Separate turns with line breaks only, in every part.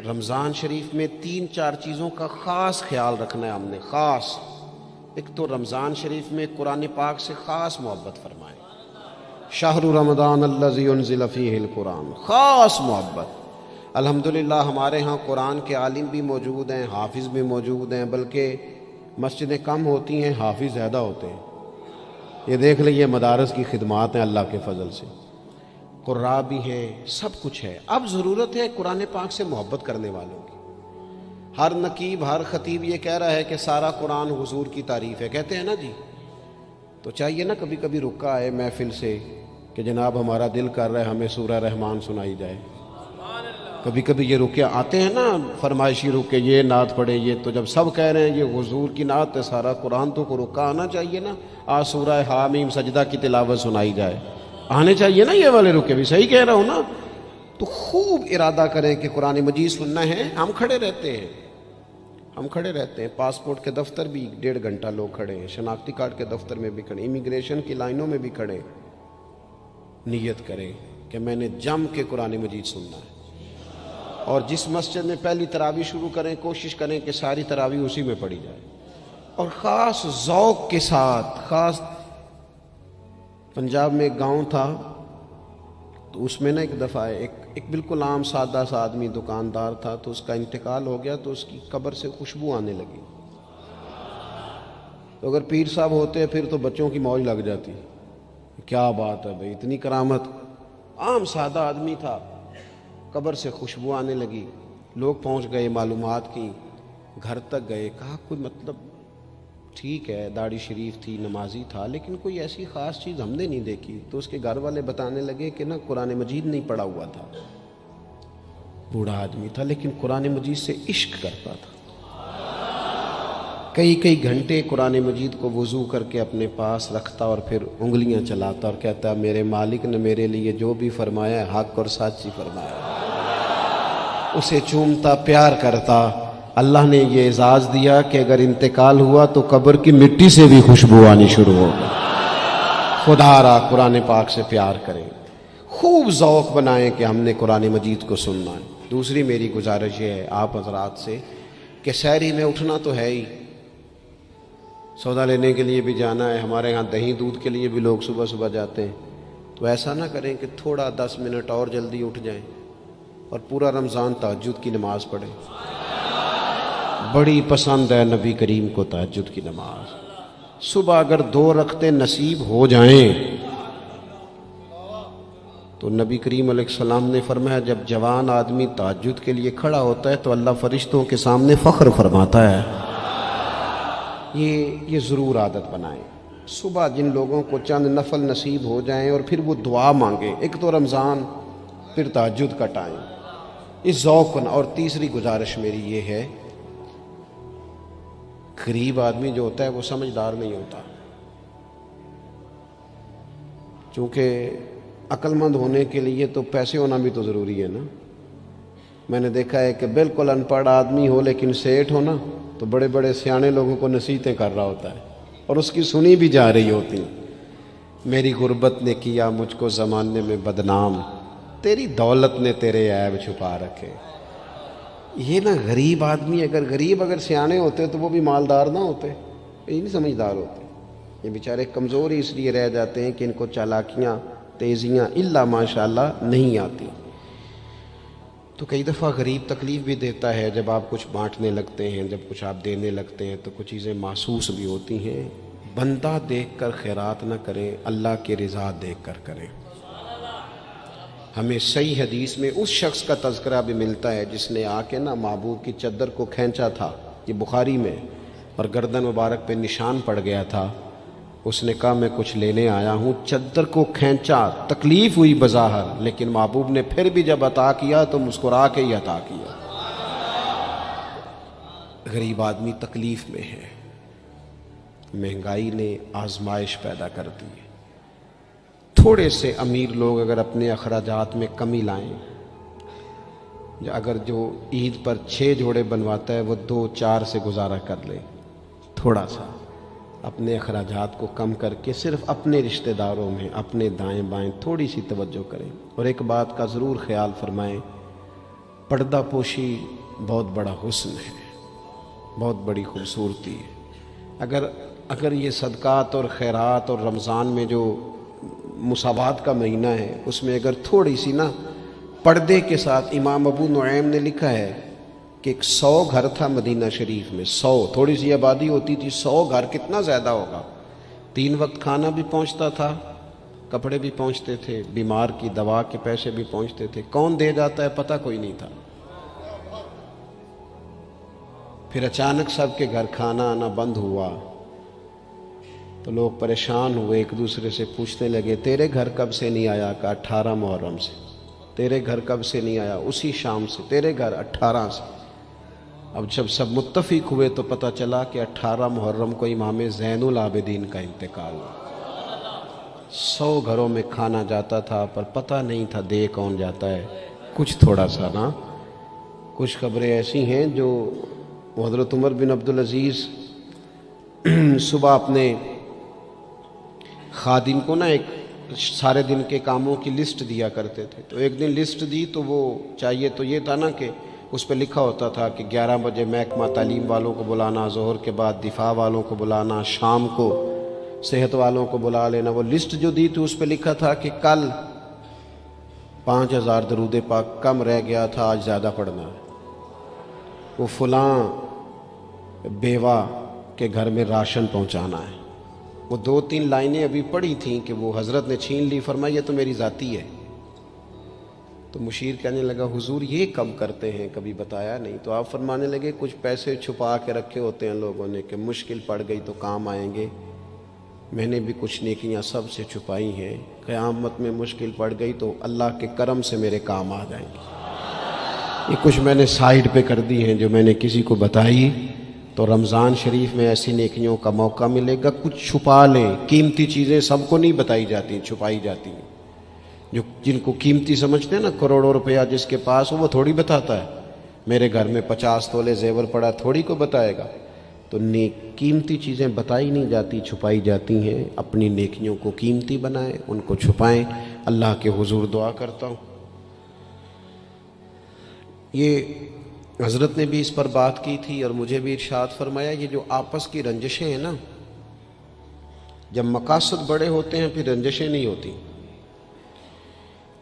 رمضان شریف میں 3-4 چیزوں کا خاص خیال رکھنا ہے ہم نے، خاص۔ ایک تو رمضان شریف میں قرآن پاک سے خاص محبت فرمائے، شہر رمضان الذی انزل فیہ القرآن، خاص محبت۔ الحمدللہ ہمارے ہاں قرآن کے عالم بھی موجود ہیں، حافظ بھی موجود ہیں، بلکہ مسجدیں کم ہوتی ہیں، حافظ زیادہ ہوتے ہیں۔ یہ دیکھ لئے مدارس کی خدمات ہیں اللہ کے فضل سے، قراء بھی ہیں، سب کچھ ہے۔ اب ضرورت ہے قرآن پاک سے محبت کرنے والوں کی۔ ہر نقیب، ہر خطیب یہ کہہ رہا ہے کہ سارا قرآن حضور کی تعریف ہے، کہتے ہیں نا جی، تو چاہیے نا کبھی کبھی رکا ہے محفل سے کہ جناب ہمارا دل کر رہا ہے ہمیں سورہ رحمان سنائی جائے۔ کبھی کبھی یہ رکے آتے ہیں نا فرمائشی رکے، یہ نعت پڑھے، یہ تو جب سب کہہ رہے ہیں یہ حضور کی نعت ہے سارا قرآن، تو کو رکا آنا چاہیے نا، آج سورہ حامیم سجدہ کی تلاوت سنائی جائے، آنے چاہیے نا یہ والے رکے بھی، صحیح کہہ رہا ہوں نا؟ تو خوب ارادہ کریں کہ قرآن مجید سننا ہے۔ ہم کھڑے رہتے ہیں، ہم کھڑے رہتے ہیں، پاسپورٹ کے دفتر بھی 1.5 گھنٹہ لوگ کھڑے ہیں، شناختی کارڈ کے دفتر میں بھی کھڑے، امیگریشن کی لائنوں میں بھی کھڑے۔ نیت کریں کہ میں نے جم کے قرآن مجید سننا ہے، اور جس مسجد میں پہلی تراویح شروع کریں کوشش کریں کہ ساری تراویح اسی میں پڑھی جائے، اور خاص ذوق کے ساتھ۔ خاص پنجاب میں ایک گاؤں تھا، تو اس میں نا ایک دفعہ ایک بالکل عام سادہ سا آدمی دکاندار تھا، تو اس کا انتقال ہو گیا، تو اس کی قبر سے خوشبو آنے لگی۔ تو اگر پیر صاحب ہوتے پھر تو بچوں کی موج لگ جاتی، کیا بات ہے بھئی، اتنی کرامت۔ عام سادہ آدمی تھا، قبر سے خوشبو آنے لگی، لوگ پہنچ گئے، معلومات کی، گھر تک گئے، کہا کوئی مطلب ٹھیک ہے داڑھی شریف تھی، نمازی تھا، لیکن کوئی ایسی خاص چیز ہم نے نہیں دیکھی۔ تو اس کے گھر والے بتانے لگے کہ نا قرآن مجید نہیں پڑھا ہوا تھا، بوڑھا آدمی تھا لیکن قرآن مجید سے عشق کرتا تھا، کئی گھنٹے قرآن مجید کو وضو کر کے اپنے پاس رکھتا اور پھر انگلیاں چلاتا اور کہتا میرے مالک نے میرے لیے جو بھی فرمایا ہے حق اور سچ ہی فرمایا۔ اسے چومتا، پیار کرتا۔ اللہ نے یہ اعزاز دیا کہ اگر انتقال ہوا تو قبر کی مٹی سے بھی خوشبو آنی شروع ہو گئی۔ خدا را قرآن پاک سے پیار کریں، خوب ذوق بنائیں کہ ہم نے قرآن مجید کو سننا ہے۔ دوسری میری گزارش یہ ہے آپ حضرات سے کہ سحری میں اٹھنا تو ہے ہی، سودا لینے کے لیے بھی جانا ہے، ہمارے ہاں دہی دودھ کے لیے بھی لوگ صبح صبح جاتے ہیں، تو ایسا نہ کریں کہ تھوڑا 10 منٹ اور جلدی اٹھ جائیں اور پورا رمضان تہجد کی نماز پڑھیں۔ بڑی پسند ہے نبی کریم کو تہجد کی نماز۔ صبح اگر 2 رکعتیں نصیب ہو جائیں تو نبی کریم علیہ السلام نے فرمایا جب جوان آدمی تہجد کے لیے کھڑا ہوتا ہے تو اللہ فرشتوں کے سامنے فخر فرماتا ہے۔ یہ ضرور عادت بنائیں، صبح جن لوگوں کو چند نفل نصیب ہو جائیں اور پھر وہ دعا مانگیں، ایک تو رمضان پھر تہجد کا ٹائم، اس ذوق بنا۔ اور تیسری گزارش میری یہ ہے، غریب آدمی جو ہوتا ہے وہ سمجھدار نہیں ہوتا، چونکہ عقل مند ہونے کے لیے تو پیسے ہونا بھی تو ضروری ہے نا۔ میں نے دیکھا ہے کہ بالکل ان پڑھ آدمی ہو لیکن سیٹھ ہو نا، تو بڑے بڑے سیانے لوگوں کو نصیحتیں کر رہا ہوتا ہے اور اس کی سنی بھی جا رہی ہوتی۔ میری غربت نے کیا مجھ کو زمانے میں بدنام، تیری دولت نے تیرے عیب چھپا رکھے۔ یہ نا غریب آدمی، اگر سیانے ہوتے تو وہ بھی مالدار نہ ہوتے، یہ نہیں سمجھدار ہوتے، یہ بیچارے کمزور ہی اس لیے رہ جاتے ہیں کہ ان کو چالاکیاں، تیزیاں الا ماشاءاللہ نہیں آتی۔ تو کئی دفعہ غریب تکلیف بھی دیتا ہے، جب آپ کچھ بانٹنے لگتے ہیں، جب کچھ آپ دینے لگتے ہیں تو کچھ چیزیں محسوس بھی ہوتی ہیں۔ بندہ دیکھ کر خیرات نہ کریں، اللہ کی رضا دیکھ کر کریں۔ ہمیں صحیح حدیث میں اس شخص کا تذکرہ بھی ملتا ہے جس نے آ کے نا محبوب کی چادر کو کھینچا تھا، یہ بخاری میں، اور گردن مبارک پہ نشان پڑ گیا تھا۔ اس نے کہا میں کچھ لینے آیا ہوں، چادر کو کھینچا، تکلیف ہوئی بظاہر، لیکن محبوب نے پھر بھی جب عطا کیا تو مسکرا کے ہی عطا کیا۔ غریب آدمی تکلیف میں ہے، مہنگائی نے آزمائش پیدا کر دی ہے۔ تھوڑے سے امیر لوگ اگر اپنے اخراجات میں کمی لائیں، یا اگر جو عید پر 6 جوڑے بنواتا ہے وہ 2-4 سے گزارا کر لے، تھوڑا سا اپنے اخراجات کو کم کر کے صرف اپنے رشتہ داروں میں، اپنے دائیں بائیں تھوڑی سی توجہ کریں۔ اور ایک بات کا ضرور خیال فرمائیں، پردہ پوشی بہت بڑا حسن ہے، بہت بڑی خوبصورتی ہے۔ اگر یہ صدقات اور خیرات اور رمضان میں جو مساوات کا مہینہ ہے، اس میں اگر تھوڑی سی نا پردے کے ساتھ، امام ابو نعیم نے لکھا ہے کہ 100 گھر تھا مدینہ شریف میں، 100، تھوڑی سی آبادی ہوتی تھی، 100 گھر کتنا زیادہ ہوگا، 3 وقت کھانا بھی پہنچتا تھا، کپڑے بھی پہنچتے تھے، بیمار کی دوا کے پیسے بھی پہنچتے تھے، کون دے جاتا ہے پتہ کوئی نہیں تھا۔ پھر اچانک سب کے گھر کھانا آنا بند ہوا تو لوگ پریشان ہوئے، ایک دوسرے سے پوچھنے لگے تیرے گھر کب سے نہیں آیا؟ کہ 18 محرم سے۔ تیرے گھر کب سے نہیں آیا؟ اسی شام سے۔ تیرے گھر 18 سے۔ اب جب سب متفق ہوئے تو پتہ چلا کہ 18 محرم کو امام زین العابدین کا انتقال ہوا۔ 100 گھروں میں کھانا جاتا تھا پر پتہ نہیں تھا دے کون جاتا ہے، کچھ تھوڑا سا نا۔ کچھ خبریں ایسی ہیں جو حضرت عمر بن عبدالعزیز صبح اپنے خادم کو نا ایک سارے دن کے کاموں کی لسٹ دیا کرتے تھے، تو ایک دن لسٹ دی تو وہ چاہیے تو یہ تھا نا کہ اس پہ لکھا ہوتا تھا کہ 11 بجے محکمہ تعلیم والوں کو بلانا، ظہر کے بعد دفاع والوں کو بلانا، شام کو صحت والوں کو بلا لینا۔ وہ لسٹ جو دی تھی اس پہ لکھا تھا کہ کل 5000 درود پاک کم رہ گیا تھا، آج زیادہ پڑھنا ہے۔ وہ فلاں بیوہ کے گھر میں راشن پہنچانا ہے۔ وہ 2-3 لائنیں ابھی پڑھی تھیں کہ وہ حضرت نے چھین لی، فرمایا یہ تو میری ذاتی ہے۔ تو مشیر کہنے لگا حضور یہ کب کرتے ہیں، کبھی بتایا نہیں۔ تو آپ فرمانے لگے کچھ پیسے چھپا کے رکھے ہوتے ہیں لوگوں نے کہ مشکل پڑ گئی تو کام آئیں گے۔ میں نے بھی کچھ نیکیاں سب سے چھپائی ہیں، قیامت میں مشکل پڑ گئی تو اللہ کے کرم سے میرے کام آ جائیں گے۔ یہ کچھ میں نے سائیڈ پہ کر دی ہیں جو میں نے کسی کو بتائی، تو رمضان شریف میں ایسی نیکیوں کا موقع ملے گا۔ کچھ چھپا لیں، قیمتی چیزیں سب کو نہیں بتائی جاتی، چھپائی جاتی ہیں۔ جو جن کو قیمتی سمجھتے ہیں نا، کروڑوں روپیہ جس کے پاس ہو وہ تھوڑی بتاتا ہے میرے گھر میں 50 تولے زیور پڑا، تھوڑی کو بتائے گا۔ تو قیمتی چیزیں بتائی نہیں جاتی، چھپائی جاتی ہیں۔ اپنی نیکیوں کو قیمتی بنائیں، ان کو چھپائیں۔ اللہ کے حضور دعا کرتا ہوں، یہ حضرت نے بھی اس پر بات کی تھی اور مجھے بھی ارشاد فرمایا، یہ جو آپس کی رنجشیں ہیں نا، جب مقاصد بڑے ہوتے ہیں پھر رنجشیں نہیں ہوتی۔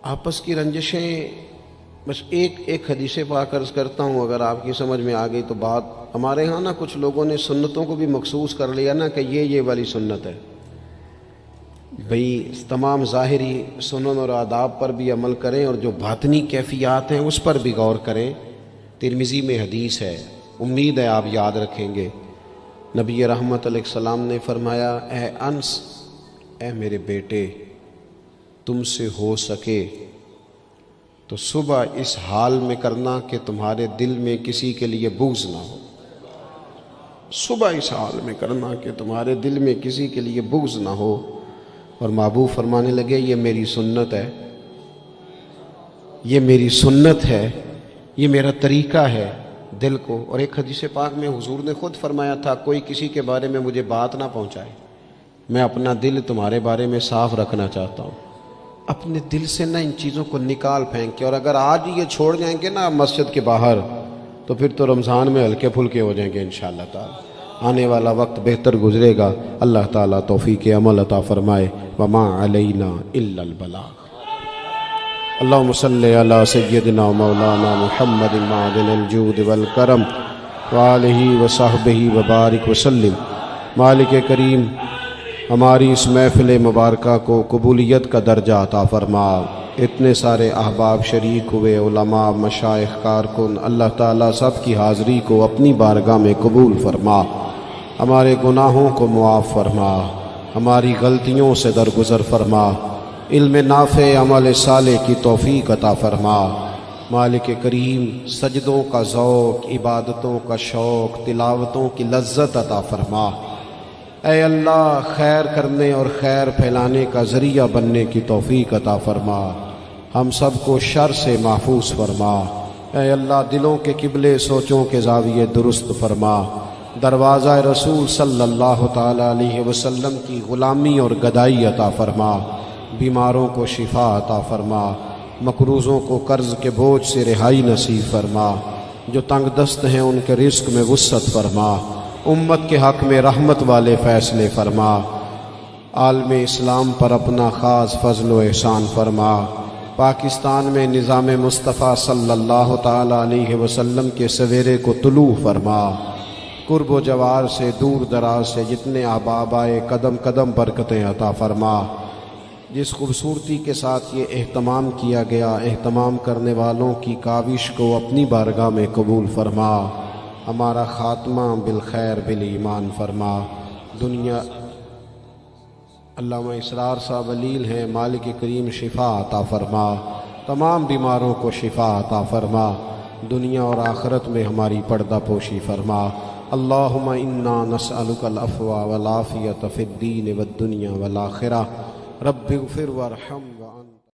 آپس کی رنجشیں، بس ایک حدیث پاک عرض کرتا ہوں، اگر آپ کی سمجھ میں آ گئی تو بات۔ ہمارے ہاں نا کچھ لوگوں نے سنتوں کو بھی مخصوص کر لیا نا کہ یہ والی سنت ہے۔ بھئی تمام ظاہری سنن اور آداب پر بھی عمل کریں اور جو باطنی کیفیات ہیں اس پر بھی غور کریں۔ ترمذی میں حدیث ہے، امید ہے آپ یاد رکھیں گے۔ نبی رحمت علیہ السلام نے فرمایا، اے انس، اے میرے بیٹے، تم سے ہو سکے تو صبح اس حال میں کرنا کہ تمہارے دل میں کسی کے لیے بغض نہ ہو۔ صبح اس حال میں کرنا کہ تمہارے دل میں کسی کے لیے بغض نہ ہو۔ اور محبوب فرمانے لگے، یہ میری سنت ہے، یہ میری سنت ہے، یہ میرا طریقہ ہے دل کو۔ اور ایک حدیث پاک میں حضور نے خود فرمایا تھا، کوئی کسی کے بارے میں مجھے بات نہ پہنچائے، میں اپنا دل تمہارے بارے میں صاف رکھنا چاہتا ہوں۔ اپنے دل سے نہ ان چیزوں کو نکال پھینک کے، اور اگر آج یہ چھوڑ جائیں گے نا مسجد کے باہر تو پھر تو رمضان میں ہلکے پھلکے ہو جائیں گے انشاءاللہ تعالی۔ آنے والا وقت بہتر گزرے گا۔ اللہ تعالیٰ توفیق عمل عطا فرمائے۔ وما علینا الا البلاغ۔ اللہم صلی علی سیدنا و مولانا محمد معدن الجود والکرم وآلہ وصحبہ وبارک وسلم۔ مالک کریم، ہماری اس محفل مبارکہ کو قبولیت کا درجہ عطا فرما۔ اتنے سارے احباب شریک ہوئے، علماء، مشائخ، کارکن، اللہ تعالیٰ سب کی حاضری کو اپنی بارگاہ میں قبول فرما۔ ہمارے گناہوں کو معاف فرما، ہماری غلطیوں سے درگزر فرما، علم نافع، عمل صالح کی توفیق عطا فرما۔ مالک کریم، سجدوں کا ذوق، عبادتوں کا شوق، تلاوتوں کی لذت عطا فرما۔ اے اللہ، خیر کرنے اور خیر پھیلانے کا ذریعہ بننے کی توفیق عطا فرما۔ ہم سب کو شر سے محفوظ فرما۔ اے اللہ، دلوں کے قبلے، سوچوں کے زاویے درست فرما۔ دروازہ رسول صلی اللہ تعالی علیہ وسلم کی غلامی اور گدائی عطا فرما۔ بیماروں کو شفا عطا فرما۔ مقروضوں کو قرض کے بوجھ سے رہائی نصیب فرما، جو تنگ دست ہیں ان کے رزق میں وسعت فرما، امت کے حق میں رحمت والے فیصلے فرما، عالم اسلام پر اپنا خاص فضل و احسان فرما، پاکستان میں نظام مصطفیٰ صلی اللہ تعالی علیہ وسلم کے سویرے کو طلوع فرما، قرب و جوار سے دور دراز سے جتنے احباب آئے قدم قدم برکتیں عطا فرما۔ جس خوبصورتی کے ساتھ یہ اہتمام کیا گیا، اہتمام کرنے والوں کی کاوش کو اپنی بارگاہ میں قبول فرما، ہمارا خاتمہ بالخیر بالایمان فرما۔ دنیا علامہ اسرار صاحب علیل ہیں، مالک کریم شفا عطا فرما، تمام بیماروں کو شفا عطا فرما، دنیا اور آخرت میں ہماری پردہ پوشی فرما۔ اللہم انا نسألک العفو والعافیۃ فی الدین والدنیا والآخرہ، رب اغفر وارحم وانت